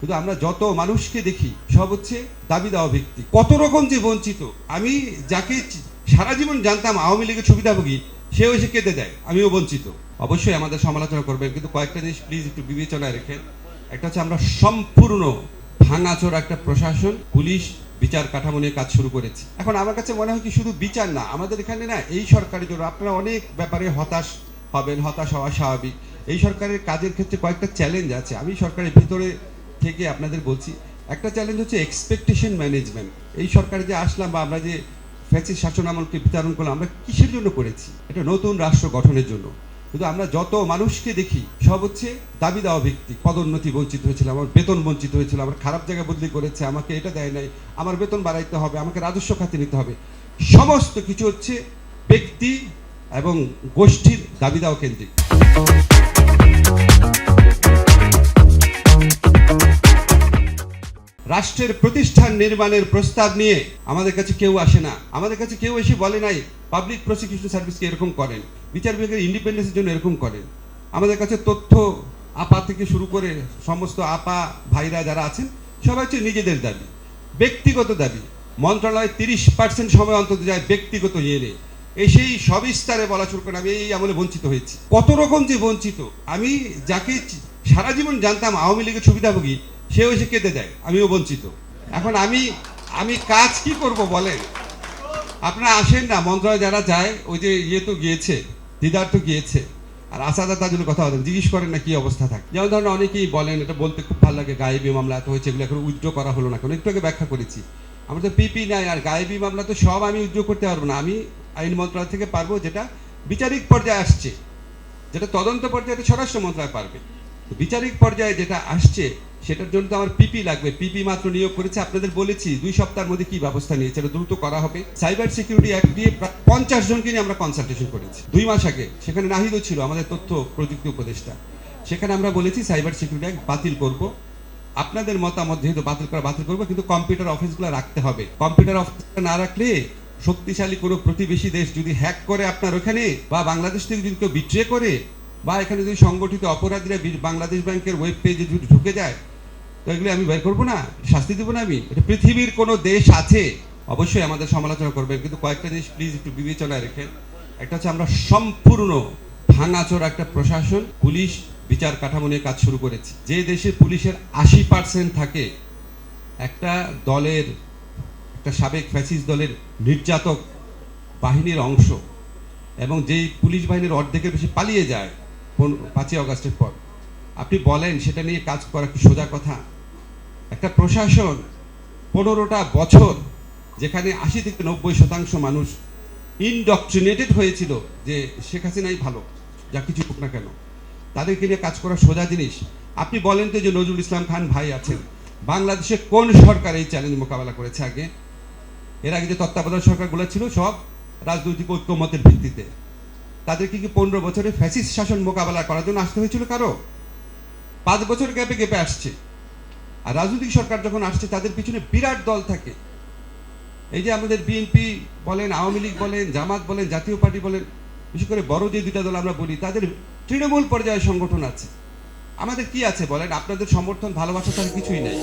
কিন্তু আমরা যত মানুষকে দেখি সব হচ্ছে দাবি দেওয়া ব্যক্তি, কত রকম যে বঞ্চিত। আমি যাকে সারা জীবন জানতাম আওয়ামী লীগের সুবিধাভোগী, সেও এসে কেঁদে দেয় আমিও বঞ্চিত। অবশ্যই আমাদের সমালোচনা করবেন, কিন্তু কয়েকটা জিনিস প্লিজ একটু বিবেচনায় রেখেন। একটা হচ্ছে আমরা সম্পূর্ণ ভাঙাচোরা একটা প্রশাসন, পুলিশ, বিচার কাঠামো নিয়ে কাজ শুরু করেছি। এখন আমার কাছে মনে হয় কি শুধু বিচার না, আমাদের এখানে না এই সরকারের জন্য আপনারা অনেক ব্যাপারে হতাশ হবেন, হতাশ হওয়া স্বাভাবিক। এই সরকারের কাজের ক্ষেত্রে কয়েকটা চ্যালেঞ্জ আছে, আমি সরকারের ভিতরে থেকে আপনাদের বলছি। একটা চ্যালেঞ্জ হচ্ছে এক্সপেকটেশন ম্যানেজমেন্ট। এই সরকারে যে আসলাম বা আমরা যে ফ্যাসিস্ট শাসন আমলকে বিতরণ করলাম, আমরা কিসের জন্য করেছি? এটা নতুন রাষ্ট্র গঠনের জন্য। কিন্তু আমরা যত মানুষকে দেখি সব হচ্ছে দাবি দেওয়া ব্যক্তি। পদোন্নতি বঞ্চিত হয়েছিল, আমার বেতন বঞ্চিত হয়েছিল, আমার খারাপ জায়গায় বদলি করেছে, আমাকে এটা দেয় নাই, আমার বেতন বাড়াইতে হবে, আমাকে রাজস্ব খাতে নিতে হবে। সমস্ত কিছু হচ্ছে ব্যক্তি এবং গোষ্ঠীর দাবি দেওয়া কেন্দ্রিক। রাষ্ট্রের প্রতিষ্ঠান নির্মাণের প্রস্তাব নিয়ে আমাদের কাছে কেউ আসে না। আমাদের কাছে কেউ এসে বলে নাই পাবলিক প্রসিকিউশন সার্ভিসকে এরকম করেন, বিচার বিভাগের ইন্ডিপেন্ডেন্সের জন্য এরকম করেন। আমাদের কাছে তথ্য আপা থেকে শুরু করে সমস্ত আপা ভাইরা যারা আছেন সবাই হচ্ছে নিজেদের দাবি, ব্যক্তিগত দাবি। মন্ত্রণালয় 30% সময় অন্তত যায় ব্যক্তিগত ইয়ে এই সেই সবিস্তারে বলা শুরু করেন আমি এই আমলে বঞ্চিত হয়েছি। কত রকম যে বঞ্চিত। আমি যাকে সারা জীবন জানতাম আওয়ামী লীগের সুবিধাভোগী, সেও এসে কেঁদে দেয় আমিও বঞ্চিত। এখন আমি কাজ কি করব বলেন? আপনারা আসেন না, মন্ত্রণালয় যারা যায়, ওই যে ইয়ে তো গিয়েছে, দিদার তো গিয়েছে, আর আসাদা তাজুল কথা বলেন, জিজ্ঞেস করেন না কি অবস্থা থাকে। যেমন ধরেন অনেকেই বলেন, এটা বলতে খুব ভালো লাগে, গায়েবী মামলা এত হয়েছে, এগুলো এখন উইথড্র করা হলো না কেন? একটু আগে ব্যাখ্যা করেছি, আমার তো পিপি নাই, আর গায়েবী মামলা তো সব আমি উইথড্র করতে পারবো না। আমি আইন মন্ত্রণালয় থেকে পারবো, যেটা বিচারিক পর্যায়ে আসছে, যেটা তদন্ত পর্যায়ে স্বরাষ্ট্র মন্ত্রণালয় পারবে। বিচারিক পর্যায়ে যেটা আসছে সেটার জন্য তো আমার পিপি লাগবে। পিপি মাত্র নিয়োগ করেছে, আপনাদের বলেছি 2 সপ্তাহের মধ্যে কি ব্যবস্থা নিয়েছে, এটা দ্রুত করা হবে। সাইবার সিকিউরিটি অ্যাক্ট দিয়ে 50 জনকে নিয়ে আমরা কনসালটেশন করেছি 2 মাস আগে। সেখানে নাহিদও ছিল, আমাদের তথ্য প্রযুক্তি উপদেষ্টা। সেখানে আমরা বলেছি সাইবার সিকিউরিটি অ্যাক্ট বাতিল করব। আপনাদের মতামত যেহেতু বাতিল করবো, কিন্তু কম্পিউটার অফিসগুলো রাখতে হবে। কম্পিউটার অফিস না রাখলে শক্তিশালী কোনো প্রতিবেশী দেশ যদি হ্যাক করে আপনার ওখানে, বা বাংলাদেশ থেকে যদি কেউ বিট্রে করে, বা এখানে যদি সংগঠিত অপরাধীরা বাংলাদেশ ব্যাংকের ওয়েব পেজে যদি ঢুকে যায়, তো এগুলো আমি বের করবো না, শাস্তি দেবো না আমি? এটা পৃথিবীর কোনো দেশ আছে? অবশ্যই আমাদের সমালোচনা করবেন, কিন্তু কয়েকটা জিনিস প্লিজ একটু বিবেচনায় রেখেন। একটা হচ্ছে আমরা সম্পূর্ণ ভাঙাচোরা একটা প্রশাসন, পুলিশ, বিচার কাঠামো নিয়ে কাজ শুরু করেছি। যে দেশে পুলিশের 80% থাকে একটা দলের, একটা সাবেক ফ্যাসিস্ট দলের নির্যাতক বাহিনীর অংশ, এবং যেই পুলিশ বাহিনীর অর্ধেকের বেশি পালিয়ে যায় 5ই আগস্টের পর, আপনি বলেন সেটা নিয়ে কাজ করা কি সোজা কথা? একটা প্রশাসন 15টা বছর, যেখানে 80 থেকে 90% মানুষ ইনডক্ট্রিনেটেড হয়েছিল যে শেখ হাসিনাই ভালো, যা কিছু হোক না কেন, তাদেরকে নিয়ে কাজ করা সোজা জিনিস? আপনি বলেন তো যে নজরুল ইসলাম খান ভাই আছেন, বাংলাদেশে কোন সরকার এই চ্যালেঞ্জ মোকাবেলা করেছে আগে? এর আগে যে তত্ত্বাবধায়ক সরকারগুলো ছিল সব রাজনৈতিক ঐক্যমতের ভিত্তিতে। তাদেরকে কি 15 বছরে ফ্যাসিস্ট শাসন মোকাবেলা করার জন্য আসতে হয়েছিল কারো? 5 বছর গ্যাপে আসছে। আর রাজনৈতিক সরকার যখন আসছে তাদের পিছনে বিরাট দল থাকে। এই যে আমাদের বিএনপি বলেন, আওয়ামী লীগ বলেন, জামাত বলেন, জাতীয় পার্টি বলেন, বিশেষ করে বড় যে 2টা দল আমরা বলি, তাদের তৃণমূল পর্যায়ে সংগঠন আছে। আমাদের কি আছে বলেন? আপনাদের সমর্থন, ভালোবাসা তার কিছুই নেই।